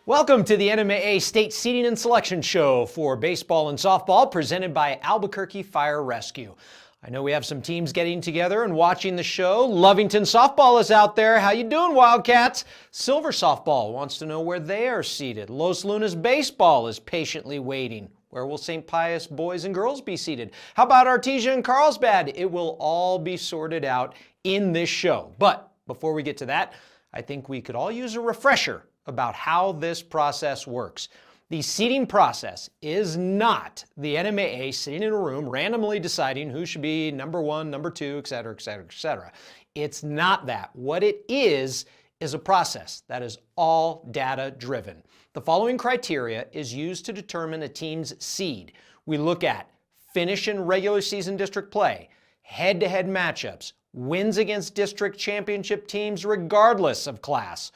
Welcome to the NMAA State Seating and Selection Show for baseball and softball, presented by Albuquerque Fire Rescue. I know we have some teams getting together and watching the show. Lovington softball is out there. How you doing, Wildcats? Silver softball wants to know where they are seated. Los Lunas baseball is patiently waiting. Where will St. Pius boys and girls be seated? How about Artesia and Carlsbad? It will all be sorted out in this show. But before we get to that, I think we could all use a refresher about how this process works. The seating process is not the NMAA sitting in a room randomly deciding who should be number one, number two, et cetera, et cetera, et cetera. It's not that. What it is a process that is all data driven. The following criteria is used to determine a team's seed. We look at finish in regular season district play, head-to-head matchups, wins against district championship teams regardless of class,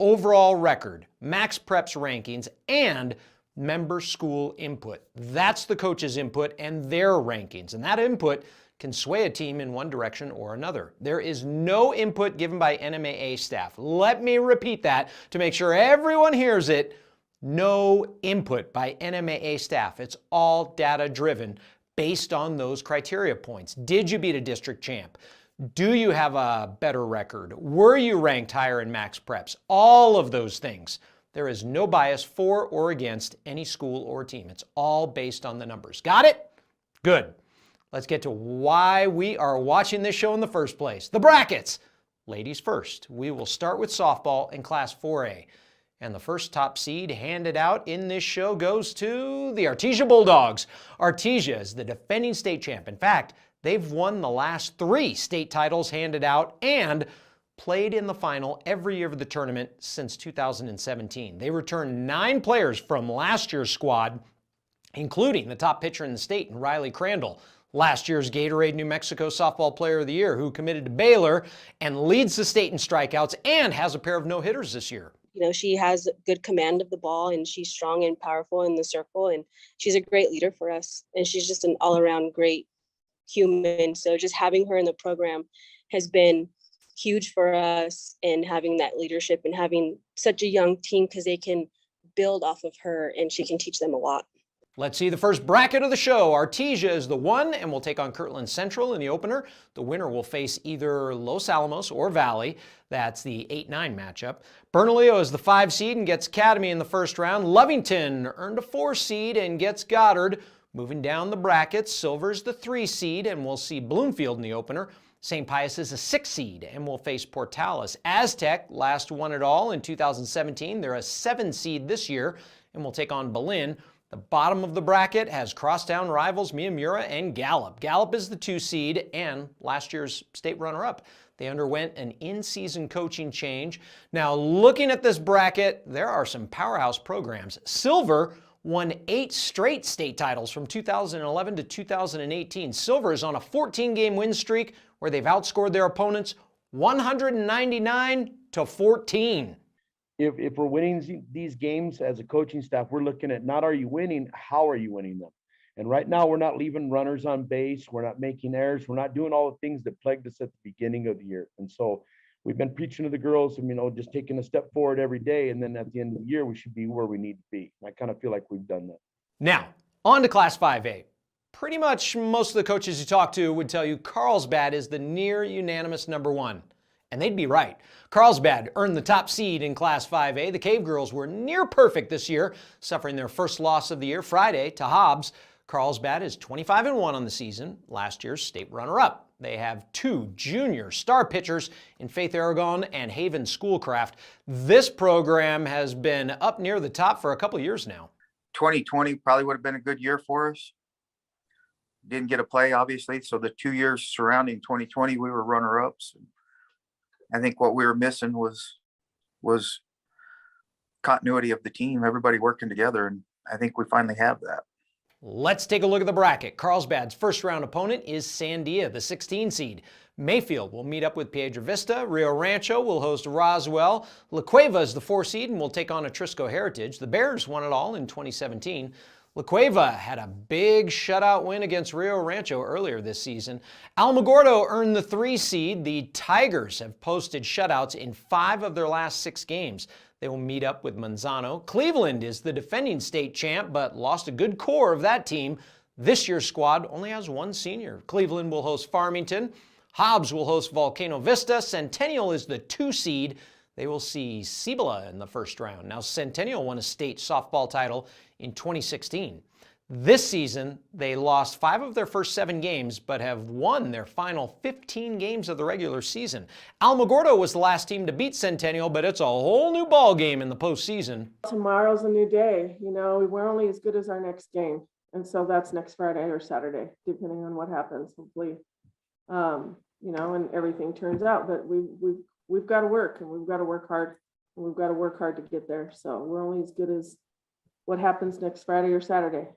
overall record, max preps rankings, and member school input. That's the coach's input and their rankings, and that input can sway a team in one direction or another. There is no input given by NMAA staff. Let me repeat that to make sure everyone hears it. No input by NMAA staff. It's all data driven based on those criteria points. Did you beat a district champ? Do you have a better record? Were you ranked higher in max preps? All of those things. There is no bias for or against any school or team. It's all based on the numbers. Got it? Good. Let's get to why we are watching this show in the first place. The brackets. Ladies first. We will start with softball in Class 4A. And the first top seed handed out in this show goes to the Artesia Bulldogs. Artesia is the defending state champ. In fact, they've won the last 3 state titles handed out and played in the final every year of the tournament since 2017. They returned 9 players from last year's squad, including the top pitcher in the state in Riley Crandall, last year's Gatorade New Mexico Softball Player of the Year, who committed to Baylor and leads the state in strikeouts and has a pair of no-hitters this year. You know, she has good command of the ball and she's strong and powerful in the circle, and she's a great leader for us, and she's just an all-around great human. So just having her in the program has been huge for us, and having that leadership and having such a young team, because they can build off of her and she can teach them a lot. Let's see the first bracket of the show. Artesia is the 1 and will take on Kirtland Central in the opener. The winner will face either Los Alamos or Valley. That's the 8-9 matchup. Bernalillo is the 5 seed and gets Academy in the first round. Lovington earned a 4 seed and gets Goddard. Moving down the brackets, Silver's the 3 seed and we'll see Bloomfield in the opener. St. Pius is a 6 seed and will face Portales. Aztec last won it all in 2017. They're a 7 seed this year and will take on Belen. The bottom of the bracket has crosstown rivals Miyamura and Gallup. Gallup is the 2 seed and last year's state runner-up. They underwent an in-season coaching change. Now, looking at this bracket, there are some powerhouse programs. Silver won 8 straight state titles from 2011 to 2018. Silver is on a 14-game win streak where they've outscored their opponents 199 to 14. If we're winning these games as a coaching staff, we're looking at not are you winning, how are you winning them? And right now, we're not leaving runners on base. We're not making errors. We're not doing all the things that plagued us at the beginning of the year. And so we've been preaching to the girls, and, just taking a step forward every day. And then at the end of the year, we should be where we need to be. And I kind of feel like we've done that. Now, on to Class 5A. Pretty much most of the coaches you talk to would tell you Carlsbad is the near unanimous number 1. And they'd be right. Carlsbad earned the top seed in Class 5A. The Cave Girls were near perfect this year, suffering their first loss of the year Friday to Hobbs. Carlsbad is 25-1 on the season, last year's state runner-up. They have 2 junior star pitchers in Faith Aragon and Haven Schoolcraft. This program has been up near the top for a couple years now. 2020 probably would have been a good year for us. Didn't get a play, obviously. So the 2 years surrounding 2020, we were runner-ups. I think what we were missing was continuity of the team, everybody working together, and I think we finally have that. Let's take a look at the bracket. Carlsbad's first round opponent is Sandia, the 16 seed. Mayfield will meet up with Piedra Vista. Rio Rancho will host Roswell. La Cueva is the 4 seed and will take on Atrisco Heritage. The Bears won it all in 2017. La Cueva had a big shutout win against Rio Rancho earlier this season. Alamogordo earned the 3 seed. The Tigers have posted shutouts in 5 of their last 6 games. They will meet up with Manzano. Cleveland is the defending state champ, but lost a good core of that team. This year's squad only has one senior. Cleveland will host Farmington. Hobbs will host Volcano Vista. Centennial is the 2 seed. They will see Cibola in the first round. Now, Centennial won a state softball title in 2016. This season, they lost 5 of their first 7 games, but have won their final 15 games of the regular season. Alamogordo was the last team to beat Centennial, but it's a whole new ball game in the postseason. Tomorrow's a new day. You know, we're only as good as our next game. And so that's next Friday or Saturday, depending on what happens, hopefully, you know, and everything turns out. But we've got to work, and we've got to work hard, and we've got to work hard to get there. So we're only as good as what happens next Friday or Saturday.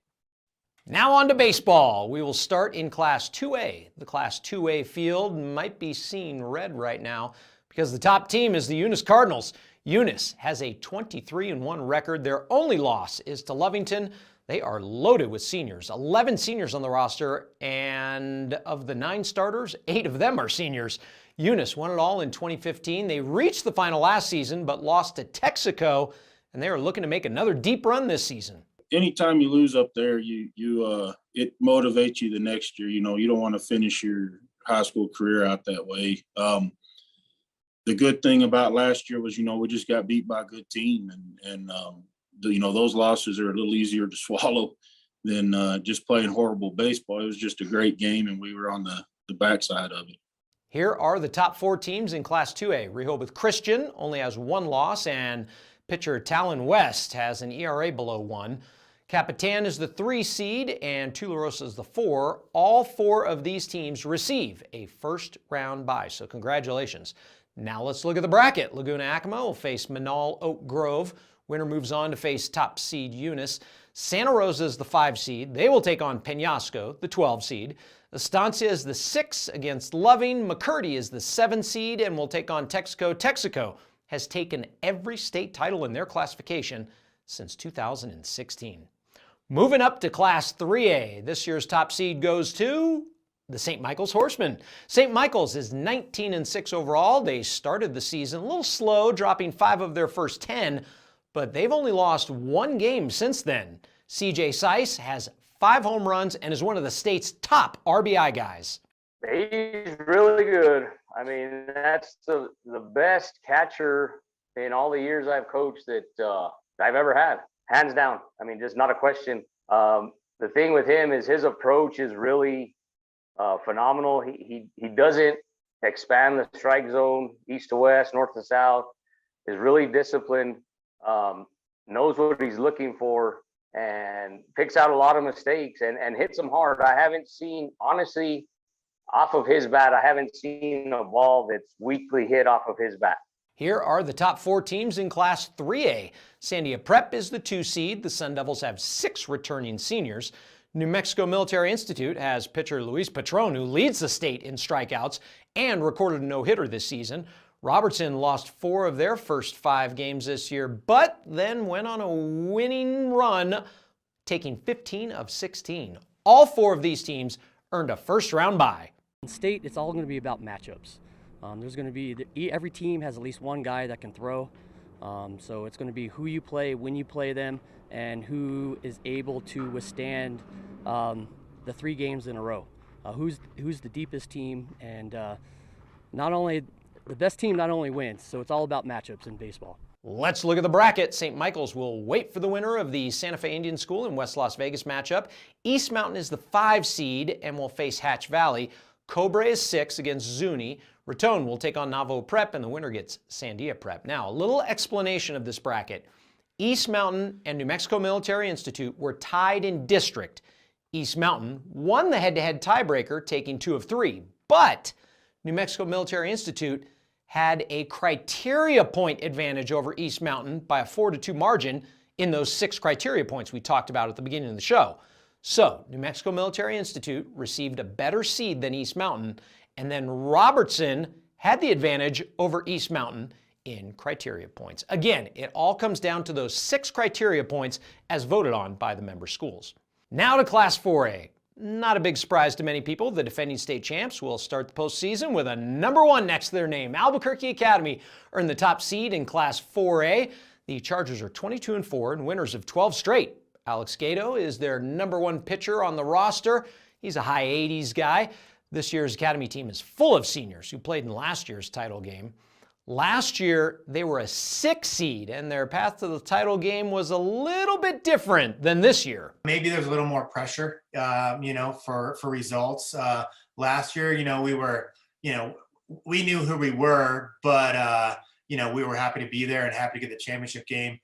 Now on to baseball. We will start in Class 2A. The Class 2A field might be seeing red right now because the top team is the Eunice Cardinals. Eunice has a 23-1 record. Their only loss is to Lovington. They are loaded with seniors, 11 seniors on the roster, and of the 9 starters, 8 of them are seniors. Eunice won it all in 2015. They reached the final last season, but lost to Texaco, and they are looking to make another deep run this season. Anytime you lose up there, it motivates you the next year. You know, you don't want to finish your high school career out that way. The good thing about last year was, you know, we just got beat by a good team, and you know, those losses are a little easier to swallow than just playing horrible baseball. It was just a great game, and we were on the backside of it. Here are the top 4 teams in Class 2A. Rehoboth Christian only has 1 loss, and pitcher Talon West has an ERA below 1. Capitan is the 3 seed, and Tularosa is the 4. All 4 of these teams receive a first-round bye, so congratulations. Now let's look at the bracket. Laguna Acoma will face Manal Oak Grove. Winner moves on to face top seed Eunice. Santa Rosa is the 5 seed. They will take on Peñasco, the 12 seed. Estancia is the 6 against Loving. McCurdy is the 7 seed and will take on Texaco. Texaco has taken every state title in their classification since 2016. Moving up to Class 3A, this year's top seed goes to the St. Michael's Horsemen. St. Michael's is 19-6 overall. They started the season a little slow, dropping 5 of their first 10, but they've only lost 1 game since then. CJ Seiss has 5 home runs and is one of the state's top RBI guys. He's really good. I mean, that's the best catcher in all the years I've coached that I've ever had, hands down. I mean, just not a question. The thing with him is his approach is really phenomenal. He doesn't expand the strike zone east to west, north to south, is really disciplined, knows what he's looking for, and picks out a lot of mistakes and hits them hard. I haven't seen, honestly, off of his bat, I haven't seen a ball that's weakly hit off of his bat. Here are the top 4 teams in Class 3A. Sandia Prep is the 2 seed. The Sun Devils have 6 returning seniors. New Mexico Military Institute has pitcher Luis Patron, who leads the state in strikeouts and recorded a no-hitter this season. Robertson lost 4 of their first 5 games this year, but then went on a winning run, taking 15 of 16. All 4 of these teams earned a first-round bye. In state, it's all going to be about matchups. There's going to be, every team has at least one guy that can throw. So it's going to be who you play, when you play them, and who is able to withstand the 3 games in a row. Who's the deepest team, and not only the best team not only wins, so it's all about matchups in baseball. Let's look at the bracket. St. Michael's will wait for the winner of the Santa Fe Indian School and West Las Vegas matchup. East Mountain is the 5 seed and will face Hatch Valley. Cobra is 6 against Zuni. Raton will take on Navajo Prep, and the winner gets Sandia Prep. Now, a little explanation of this bracket. East Mountain and New Mexico Military Institute were tied in district. East Mountain won the head-to-head tiebreaker, taking 2 of 3. But New Mexico Military Institute had a criteria point advantage over East Mountain by a 4-2 margin in those 6 criteria points we talked about at the beginning of the show. So, New Mexico Military Institute received a better seed than East Mountain, and then Robertson had the advantage over East Mountain in criteria points. Again, it all comes down to those 6 criteria points as voted on by the member schools. Now to Class 4A. Not a big surprise to many people, the defending state champs will start the postseason with a number 1 next to their name. Albuquerque Academy earned the top seed in Class 4A. The Chargers are 22-4 and winners of 12 straight. Alex Gato is their #1 pitcher on the roster. He's a high 80s guy. This year's Academy team is full of seniors who played in last year's title game. Last year, they were a 6 seed, and their path to the title game was a little bit different than this year. Maybe there's a little more pressure, for results. Last year, we were, we knew who we were, but, we were happy to be there and happy to get the championship game.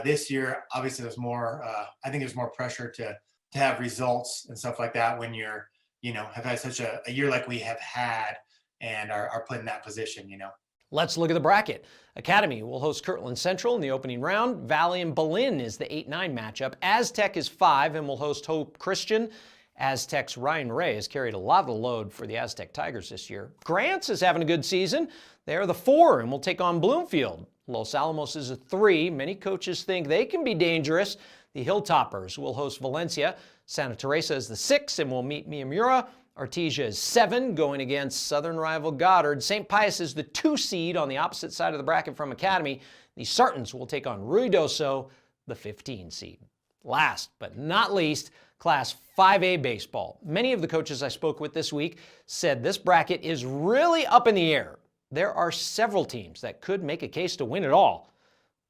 This year, obviously, there's more, I think there's more pressure to have results and stuff like that when you're, have had such a year like we have had and are put in that position, Let's look at the bracket. Academy will host Kirtland Central in the opening round. Valley and Berlin is the 8-9 matchup. Aztec is 5 and will host Hope Christian. Aztec's Ryan Ray has carried a lot of the load for the Aztec Tigers this year. Grants is having a good season. They are the 4 and will take on Bloomfield. Los Alamos is a 3. Many coaches think they can be dangerous. The Hilltoppers will host Valencia. Santa Teresa is the 6 and will meet Miyamura. Artesia is 7, going against southern rival Goddard. St. Pius is the 2 seed on the opposite side of the bracket from Academy. The Sartans will take on Ruidoso, the 15 seed. Last but not least, Class 5A baseball. Many of the coaches I spoke with this week said this bracket is really up in the air. There are several teams that could make a case to win it all.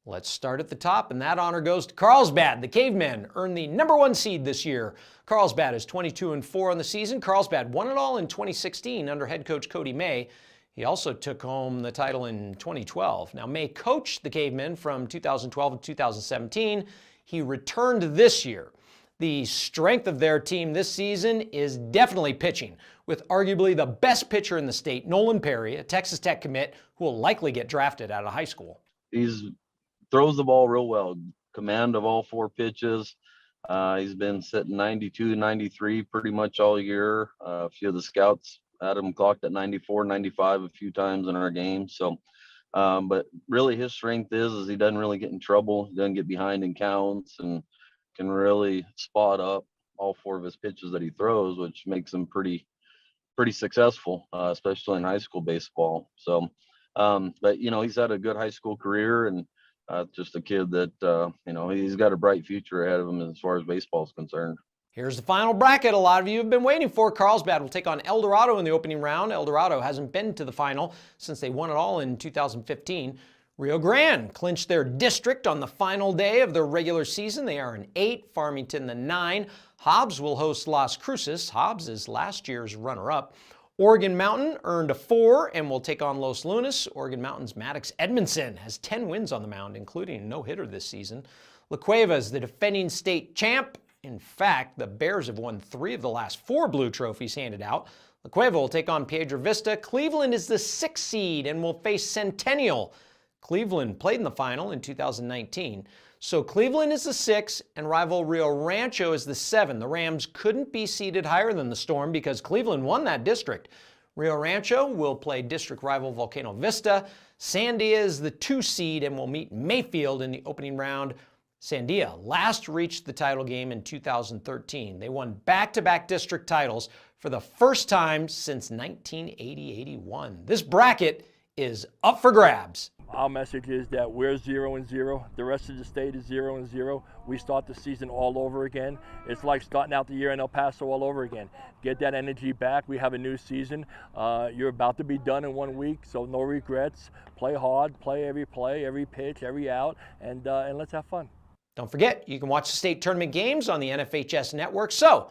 Let's start at the top, and that honor goes to Carlsbad. The Cavemen earned the #1 seed this year. Carlsbad is 22-4 on the season. Carlsbad won it all in 2016 under head coach Cody May. He also took home the title in 2012. Now, May coached the Cavemen from 2012 to 2017. He returned this year. The strength of their team this season is definitely pitching, with arguably the best pitcher in the state, Nolan Perry, a Texas Tech commit who will likely get drafted out of high school. He's throws the ball real well, command of all 4 pitches. He's been sitting 92, 93 pretty much all year. A few of the scouts had him clocked at 94, 95 a few times in our game. So, but really his strength is he doesn't really get in trouble. He doesn't get behind in counts and can really spot up all 4 of his pitches that he throws, which makes him pretty successful, especially in high school baseball. So, but he's had a good high school career and just a kid that, he's got a bright future ahead of him as far as baseball is concerned. Here's the final bracket a lot of you have been waiting for. Carlsbad will take on El Dorado in the opening round. El Dorado hasn't been to the final since they won it all in 2015. Rio Grande clinched their district on the final day of their regular season. They are an 8, Farmington the 9. Hobbs will host Las Cruces. Hobbs is last year's runner-up. Oregon Mountain earned a 4 and will take on Los Lunas. Oregon Mountain's Maddox Edmondson has 10 wins on the mound, including a no-hitter this season. La Cueva is the defending state champ. In fact, the Bears have won 3 of the last 4 blue trophies handed out. La Cueva will take on Piedra Vista. Cleveland is the 6th seed and will face Centennial. Cleveland played in the final in 2019. So Cleveland is the 6 and rival Rio Rancho is the 7. The Rams couldn't be seeded higher than the Storm because Cleveland won that district. Rio Rancho will play district rival Volcano Vista. Sandia is the 2 seed and will meet Mayfield in the opening round. Sandia last reached the title game in 2013. They won back-to-back district titles for the first time since 1980-81. This bracket is up for grabs. Our message is that we're 0-0. The rest of the state is 0-0. We start the season all over again. It's like starting out the year in El Paso all over again. Get that energy back. We have a new season. You're about to be done in 1 week, so no regrets. Play hard, play, every pitch, every out, and let's have fun. Don't forget, you can watch the state tournament games on the NFHS network. So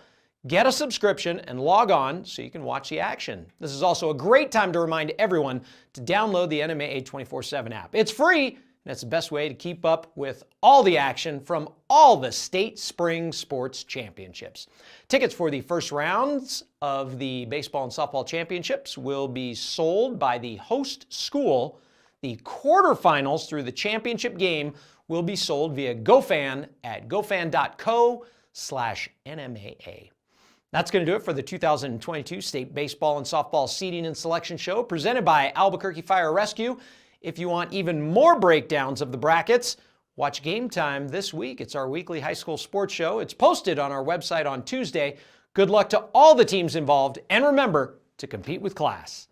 get a subscription and log on so you can watch the action. This is also a great time to remind everyone to download the NMAA 24/7 app. It's free, and it's the best way to keep up with all the action from all the state spring sports championships. Tickets for the first rounds of the baseball and softball championships will be sold by the host school. The quarterfinals through the championship game will be sold via GoFan at gofan.co/NMAA. That's going to do it for the 2022 State Baseball and Softball Seeding and Selection Show presented by Albuquerque Fire Rescue. If you want even more breakdowns of the brackets, watch Game Time this week. It's our weekly high school sports show. It's posted on our website on Tuesday. Good luck to all the teams involved, and remember to compete with class.